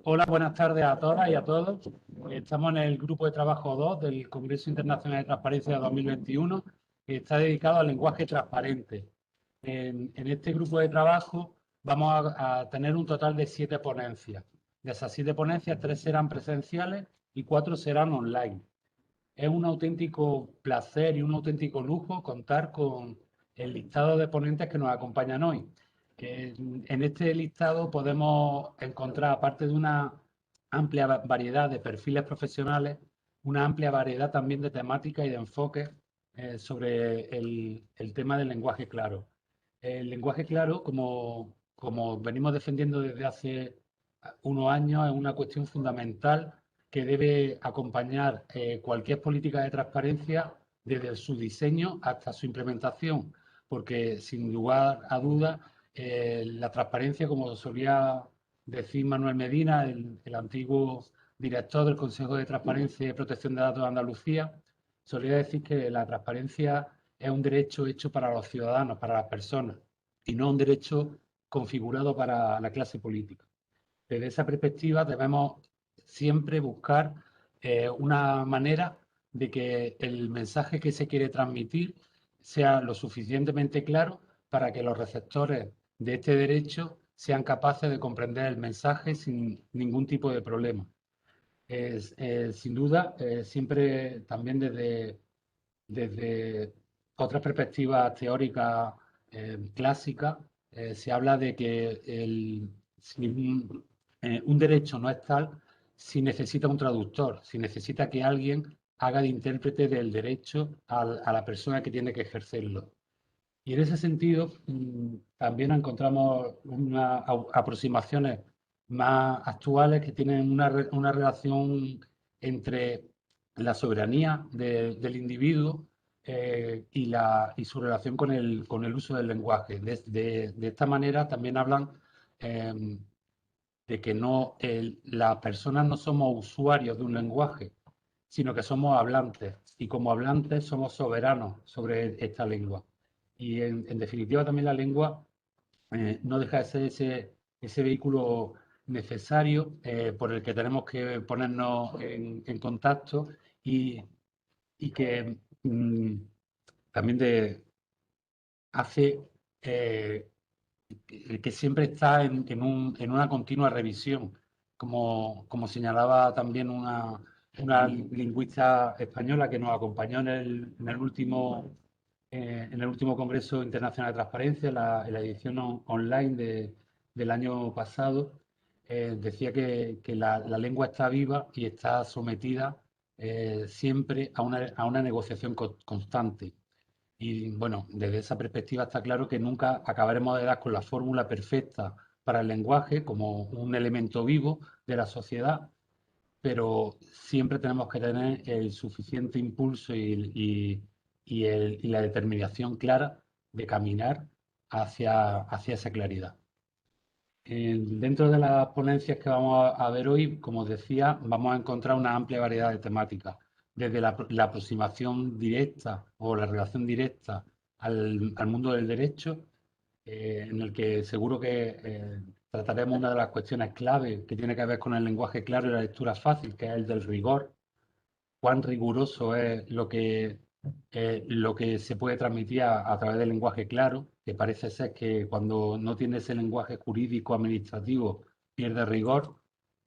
Hola, buenas tardes a todas y a todos. Estamos en el grupo de trabajo 2 del Congreso Internacional de Transparencia 2021, que está dedicado al lenguaje transparente. En este grupo de trabajo vamos a tener un total de 7 ponencias. De esas 7 ponencias, 3 serán presenciales y 4 serán online. Es un auténtico placer y un auténtico lujo contar con el listado de ponentes que nos acompañan hoy. En este listado podemos encontrar, aparte de una amplia variedad de perfiles profesionales, una amplia variedad también de temáticas y de enfoques sobre el tema del lenguaje claro. El lenguaje claro, como venimos defendiendo desde hace unos años, es una cuestión fundamental que debe acompañar cualquier política de transparencia desde su diseño hasta su implementación, porque sin lugar a dudas la transparencia, como solía decir Manuel Medina, el antiguo director del Consejo de Transparencia y Protección de Datos de Andalucía, solía decir que la transparencia es un derecho hecho para los ciudadanos, para las personas, y no un derecho configurado para la clase política. Desde esa perspectiva debemos siempre buscar una manera de que el mensaje que se quiere transmitir sea lo suficientemente claro para que los receptores de este derecho sean capaces de comprender el mensaje sin ningún tipo de problema. Sin duda, siempre también desde otras perspectivas teóricas clásicas, se habla de que si un derecho no es tal si necesita un traductor, si necesita que alguien haga de intérprete del derecho a la persona que tiene que ejercerlo. Y en ese sentido, también encontramos unas aproximaciones más actuales que tienen una relación entre la soberanía del individuo y su relación con el uso del lenguaje. De esta manera también hablan eh, de que las personas no somos usuarios de un lenguaje, sino que somos hablantes. Y como hablantes somos soberanos sobre esta lengua. Y en definitiva también la lengua no deja de ser ese vehículo necesario por el que tenemos que ponernos en contacto y, y que también hace que siempre está en una continua revisión, como señalaba también una lingüista española que nos acompañó en el último Congreso Internacional de Transparencia, en la edición online del año pasado. Decía que la lengua está viva y está sometida siempre a una negociación constante. Y bueno, desde esa perspectiva está claro que nunca acabaremos de dar con la fórmula perfecta para el lenguaje como un elemento vivo de la sociedad, pero siempre tenemos que tener el suficiente impulso y la determinación clara de caminar hacia esa claridad. Dentro de las ponencias que vamos a ver hoy, como os decía, vamos a encontrar una amplia variedad de temáticas, desde la aproximación directa o la relación directa al mundo del derecho, en el que seguro que trataremos una de las cuestiones clave que tiene que ver con el lenguaje claro y la lectura fácil, que es el del rigor. Cuán riguroso es lo que se puede transmitir a través del lenguaje claro, que parece ser que cuando no tiene ese lenguaje jurídico administrativo pierde rigor,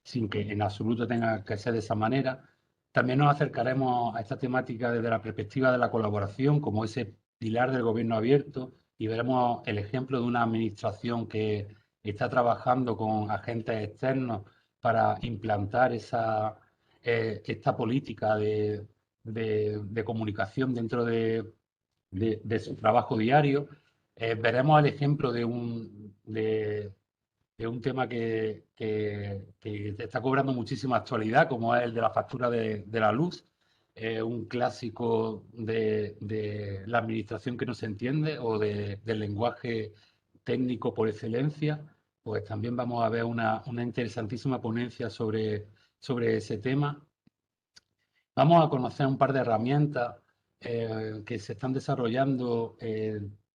sin que en absoluto tenga que ser de esa manera. También nos acercaremos a esta temática desde la perspectiva de la colaboración, como ese pilar del gobierno abierto, y veremos el ejemplo de una administración que está trabajando con agentes externos para implantar esta política de comunicación dentro de su trabajo diario. Veremos el ejemplo de un tema que está cobrando muchísima actualidad, como es el de la factura de la luz, un clásico de la administración que no se entiende o del lenguaje técnico por excelencia. Pues también vamos a ver una interesantísima ponencia sobre ese tema. Vamos a conocer un par de herramientas que se están desarrollando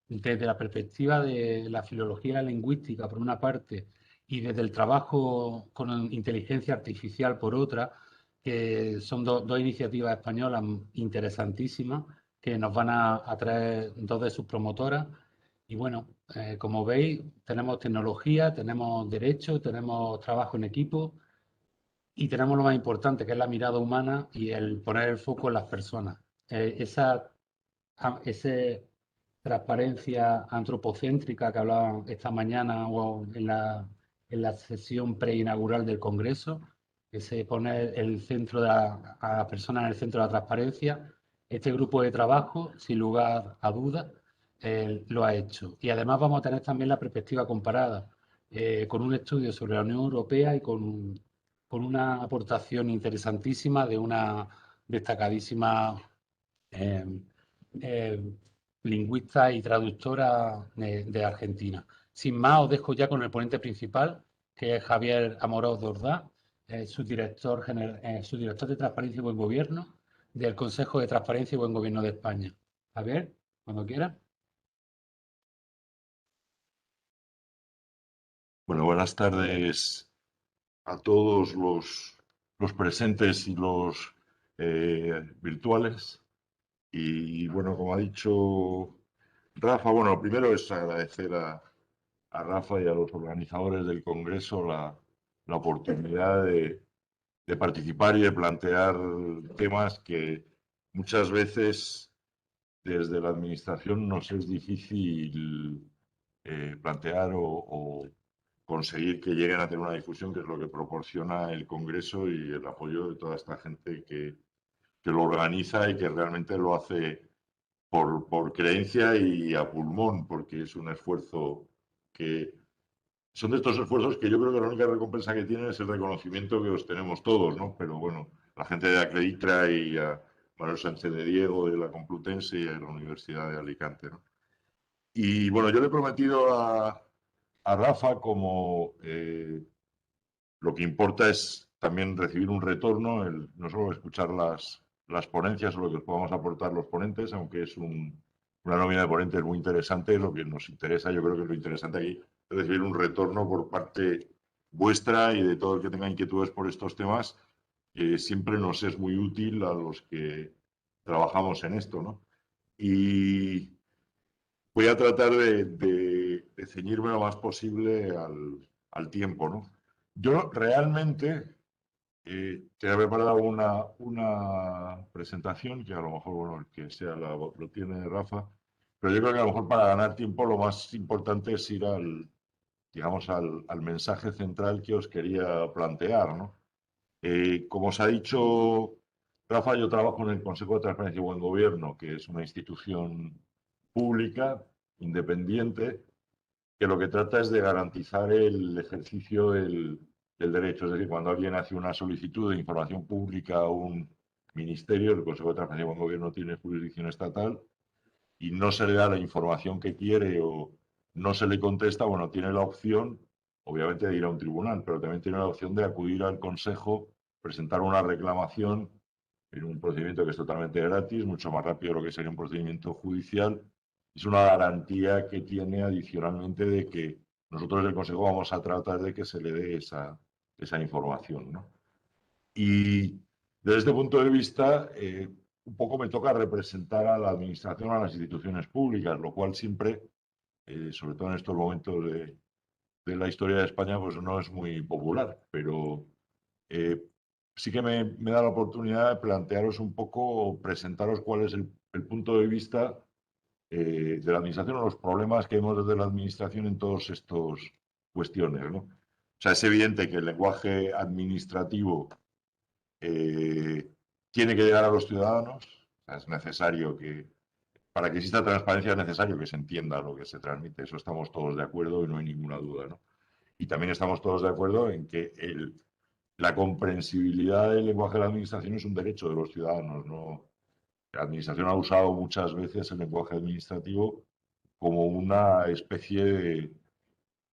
desde la perspectiva de la filología lingüística, por una parte, y desde el trabajo con inteligencia artificial por otra, que son dos iniciativas españolas interesantísimas que nos van a traer dos de sus promotoras. Y bueno, como veis, tenemos tecnología, tenemos derecho, tenemos trabajo en equipo y tenemos lo más importante, que es la mirada humana y el poner el foco en las personas. Esa transparencia antropocéntrica que hablaban esta mañana o en la sesión preinaugural del Congreso, que se pone el centro de a la persona en el centro de la transparencia. Este grupo de trabajo, sin lugar a dudas, lo ha hecho. Y además vamos a tener también la perspectiva comparada, con un estudio sobre la Unión Europea y con una aportación interesantísima de una destacadísima eh, eh, lingüista y traductora de Argentina. Sin más, os dejo ya con el ponente principal, que es Javier Amorós Dordá, subdirector de Transparencia y Buen Gobierno del Consejo de Transparencia y Buen Gobierno de España. Javier, cuando quieras. Bueno, buenas tardes a todos los presentes y los virtuales. Y bueno, como ha dicho Rafa, bueno, lo primero es agradecer a Rafa y a los organizadores del Congreso la oportunidad de participar y de plantear temas que muchas veces desde la administración nos es difícil plantear o conseguir que lleguen a tener una difusión, que es lo que proporciona el Congreso y el apoyo de toda esta gente que lo organiza y que realmente lo hace por creencia y a pulmón, porque es un esfuerzo que... Son de estos esfuerzos que yo creo que la única recompensa que tienen es el reconocimiento que os tenemos todos, ¿no? Pero bueno, la gente de Acreditra y a Manuel Sánchez de Diego de la Complutense y a la Universidad de Alicante, ¿no? Y bueno, yo le he prometido a Rafa como lo que importa es también recibir un retorno, no solo escuchar las ponencias o lo que os podamos aportar los ponentes, aunque es una nómina de ponentes muy interesante. Lo que nos interesa, yo creo que lo interesante aquí es recibir un retorno por parte vuestra y de todo el que tenga inquietudes por estos temas, que siempre nos es muy útil a los que trabajamos en esto, ¿no? Y voy a tratar de ceñirme lo más posible al tiempo, ¿no? Yo realmente te he preparado una presentación que a lo mejor, bueno, el que sea lo tiene Rafa, pero yo creo que a lo mejor para ganar tiempo lo más importante es ir digamos, al mensaje central que os quería plantear, ¿no? Como os ha dicho Rafa, yo trabajo en el Consejo de Transparencia y Buen Gobierno, que es una institución pública, independiente, que lo que trata es de garantizar el ejercicio del derecho. Es decir, cuando alguien hace una solicitud de información pública a un ministerio, el Consejo de Transparencia y Buen Gobierno tiene jurisdicción estatal y no se le da la información que quiere o no se le contesta, bueno, tiene la opción, obviamente, de ir a un tribunal, pero también tiene la opción de acudir al Consejo, presentar una reclamación en un procedimiento que es totalmente gratis, mucho más rápido de lo que sería un procedimiento judicial. Es una garantía que tiene adicionalmente de que nosotros del Consejo vamos a tratar de que se le dé esa información, ¿no? Y desde este punto de vista, un poco me toca representar a la administración, a las instituciones públicas, lo cual siempre, sobre todo en estos momentos de la historia de España, pues no es muy popular, pero eh, sí que me da la oportunidad de plantearos un poco, presentaros cuál es el punto de vista de la administración o los problemas que vemos desde la administración en todas estas cuestiones, ¿no? O sea, es evidente que el lenguaje administrativo tiene que llegar a los ciudadanos. O sea, es necesario que, para que exista transparencia, es necesario que se entienda lo que se transmite. Eso estamos todos de acuerdo y no hay ninguna duda, ¿no? Y también estamos todos de acuerdo en que la comprensibilidad del lenguaje de la administración es un derecho de los ciudadanos, ¿no? La administración ha usado muchas veces el lenguaje administrativo como una especie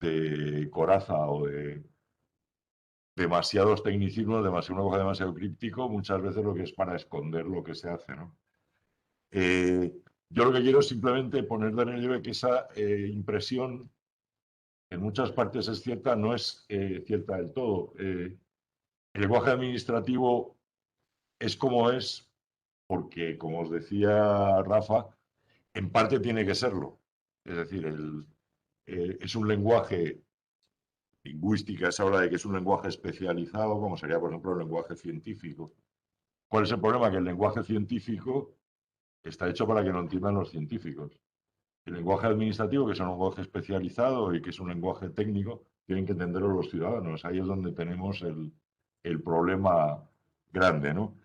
de coraza o de demasiados tecnicismos, un lenguaje demasiado críptico, muchas veces lo que es para esconder lo que se hace, ¿no? Yo lo que quiero es simplemente poner de relieve que esa impresión en muchas partes es cierta, no es cierta del todo. El lenguaje administrativo es como es porque, como os decía Rafa, en parte tiene que serlo. Es decir, es un lenguaje, lingüística se habla de que es un lenguaje especializado, como sería, por ejemplo, el lenguaje científico. ¿Cuál es el problema? Que el lenguaje científico está hecho para que lo entiendan los científicos. El lenguaje administrativo, que es un lenguaje especializado y que es un lenguaje técnico, tienen que entenderlo los ciudadanos. Ahí es donde tenemos el problema grande, ¿no?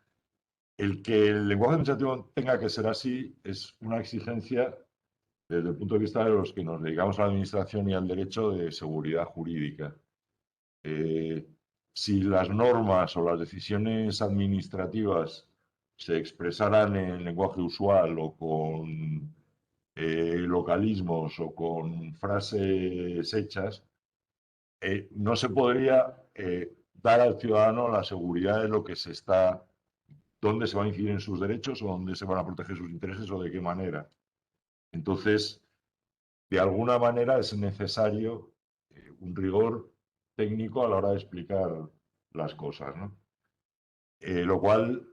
El que el lenguaje administrativo tenga que ser así es una exigencia desde el punto de vista de los que nos dedicamos a la administración y al derecho de seguridad jurídica. Si las normas o las decisiones administrativas se expresaran en lenguaje usual o con localismos o con frases hechas, no se podría dar al ciudadano la seguridad de lo que se está, dónde se va a incidir en sus derechos o dónde se van a proteger sus intereses o de qué manera. Entonces, de alguna manera es necesario un rigor técnico a la hora de explicar las cosas, ¿no? Lo cual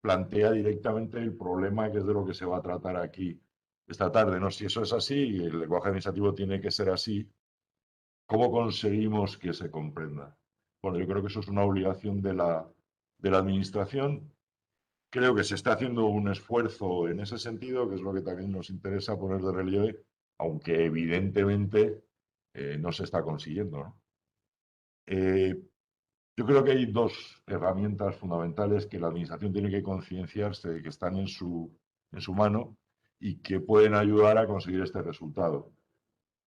plantea directamente el problema que es de lo que se va a tratar aquí esta tarde, ¿no? Si eso es así y el lenguaje administrativo tiene que ser así, ¿cómo conseguimos que se comprenda? Bueno, yo creo que eso es una obligación de la administración. Creo que se está haciendo un esfuerzo en ese sentido, que es lo que también nos interesa poner de relieve, aunque evidentemente no se está consiguiendo, ¿no? Yo creo que hay dos herramientas fundamentales que la Administración tiene que concienciarse de que están en su mano y que pueden ayudar a conseguir este resultado.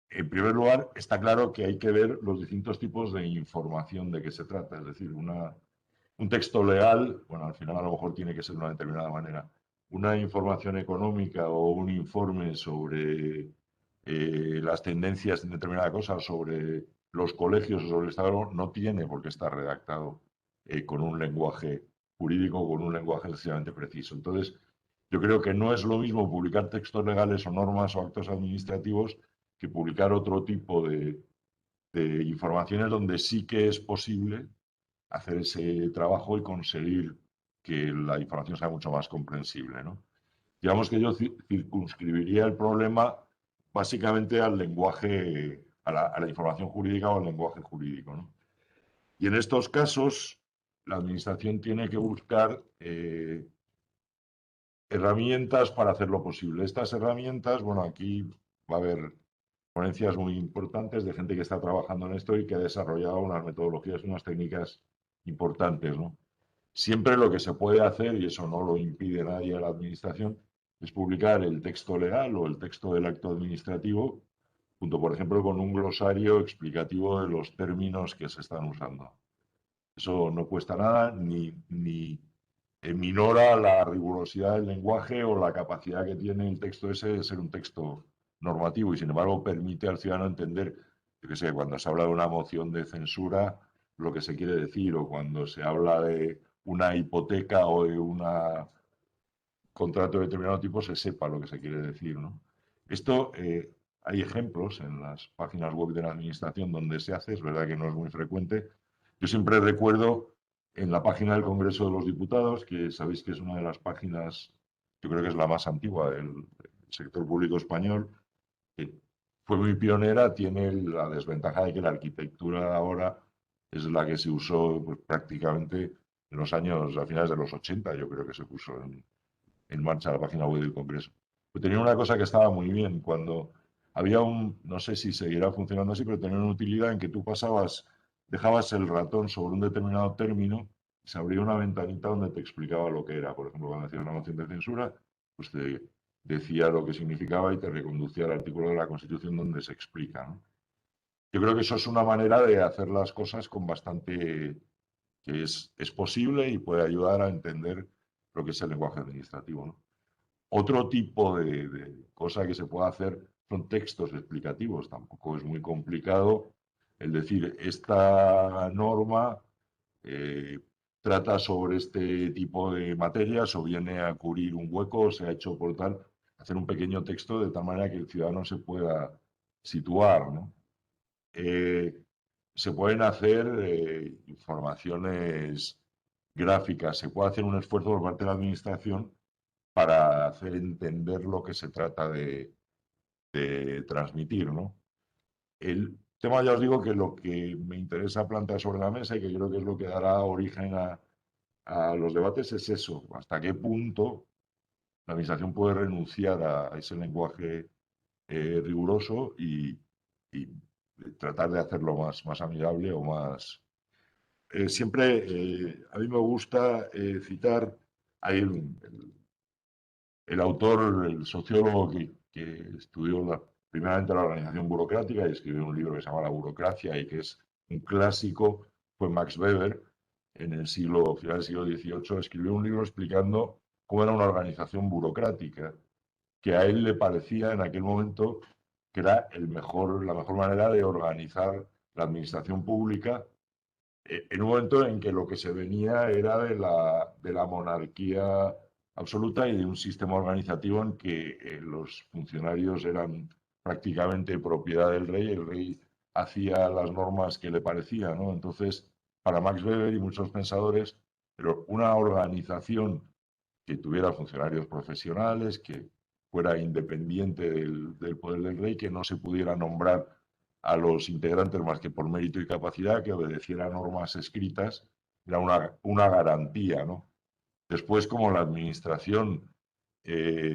En primer lugar, está claro que hay que ver los distintos tipos de información de que se trata. Es decir, un texto legal, bueno, al final a lo mejor tiene que ser de una determinada manera. Una información económica o un informe sobre las tendencias en determinada cosa, sobre los colegios o sobre el Estado, no tiene por qué estar redactado con un lenguaje jurídico, con un lenguaje excesivamente preciso. Entonces, yo creo que no es lo mismo publicar textos legales o normas o actos administrativos que publicar otro tipo de informaciones donde sí que es posible hacer ese trabajo y conseguir que la información sea mucho más comprensible, ¿no? Digamos que yo circunscribiría el problema básicamente al lenguaje, a la información jurídica o al lenguaje jurídico, ¿no? Y en estos casos, la Administración tiene que buscar herramientas para hacerlo posible. Estas herramientas, bueno, aquí va a haber ponencias muy importantes de gente que está trabajando en esto y que ha desarrollado unas metodologías y unas técnicas importantes, ¿no? Siempre lo que se puede hacer, y eso no lo impide nadie a la Administración, es publicar el texto legal o el texto del acto administrativo, junto, por ejemplo, con un glosario explicativo de los términos que se están usando. Eso no cuesta nada ni minora la rigurosidad del lenguaje o la capacidad que tiene el texto ese de ser un texto normativo y, sin embargo, permite al ciudadano entender, yo qué sé, cuando se habla de una moción de censura, lo que se quiere decir, o cuando se habla de una hipoteca o de un contrato de determinado tipo, se sepa lo que se quiere decir, ¿no? Esto, hay ejemplos en las páginas web de la Administración donde se hace, es verdad que no es muy frecuente. Yo siempre recuerdo en la página del Congreso de los Diputados, que sabéis que es una de las páginas, yo creo que es la más antigua del sector público español, que fue muy pionera, tiene la desventaja de que la arquitectura ahora es la que se usó pues, prácticamente en los años, a finales de los 80, yo creo que se puso en marcha la página web del Congreso. Pues tenía una cosa que estaba muy bien, cuando había no sé si seguirá funcionando así, pero tenía una utilidad en que tú dejabas el ratón sobre un determinado término y se abría una ventanita donde te explicaba lo que era. Por ejemplo, cuando hacías una moción de censura, pues te decía lo que significaba y te reconducía al artículo de la Constitución donde se explica, ¿no? Yo creo que eso es una manera de hacer las cosas con bastante, que es posible y puede ayudar a entender lo que es el lenguaje administrativo, ¿no? Otro tipo de cosa que se puede hacer son textos explicativos. Tampoco es muy complicado el decir, esta norma trata sobre este tipo de materias o viene a cubrir un hueco o se ha hecho por tal, hacer un pequeño texto de tal manera que el ciudadano se pueda situar, ¿no? se pueden hacer informaciones gráficas, se puede hacer un esfuerzo por parte de la administración para hacer entender lo que se trata de transmitir, ¿no? El tema, ya os digo, que lo que me interesa plantear sobre la mesa y que creo que es lo que dará origen a los debates es eso, hasta qué punto la administración puede renunciar a ese lenguaje riguroso y tratar de hacerlo más amigable o más... siempre a mí me gusta citar, hay el autor, el sociólogo que estudió primeramente la organización burocrática y escribió un libro que se llama La burocracia y que es un clásico, fue Max Weber, en el final del siglo XVIII, escribió un libro explicando cómo era una organización burocrática, que a él le parecía en aquel momento que era la mejor manera de organizar la administración pública en un momento en que lo que se venía era de la monarquía absoluta y de un sistema organizativo en que los funcionarios eran prácticamente propiedad del rey, el rey hacía las normas que le parecía, ¿no? Entonces, para Max Weber y muchos pensadores, pero una organización que tuviera funcionarios profesionales, que fuera independiente del poder del rey, que no se pudiera nombrar a los integrantes más que por mérito y capacidad, que obedeciera normas escritas, era una garantía, ¿no? Después, como la administración,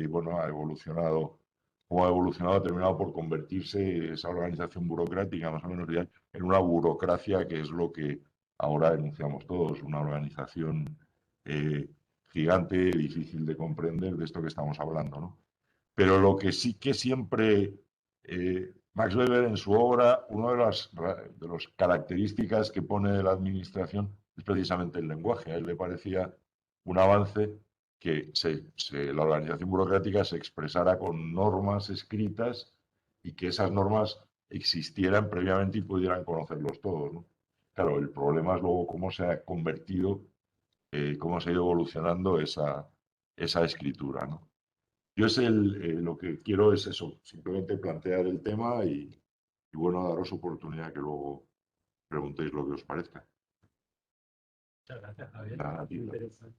bueno, ha evolucionado, como ha evolucionado, ha terminado por convertirse esa organización burocrática, más o menos ya, en una burocracia que es lo que ahora denunciamos todos, una organización gigante, difícil de comprender de esto que estamos hablando, ¿no? Pero lo que sí que siempre Max Weber en su obra, una de las características que pone de la administración es precisamente el lenguaje. A él le parecía un avance que la organización burocrática se expresara con normas escritas y que esas normas existieran previamente y pudieran conocerlos todos, ¿no? Claro, el problema es luego cómo se ha convertido, cómo se ha ido evolucionando esa escritura, ¿no? Yo lo que quiero es eso, simplemente plantear el tema y bueno, daros oportunidad que luego preguntéis lo que os parezca. Muchas gracias, Javier. Nada, tío. Interesante.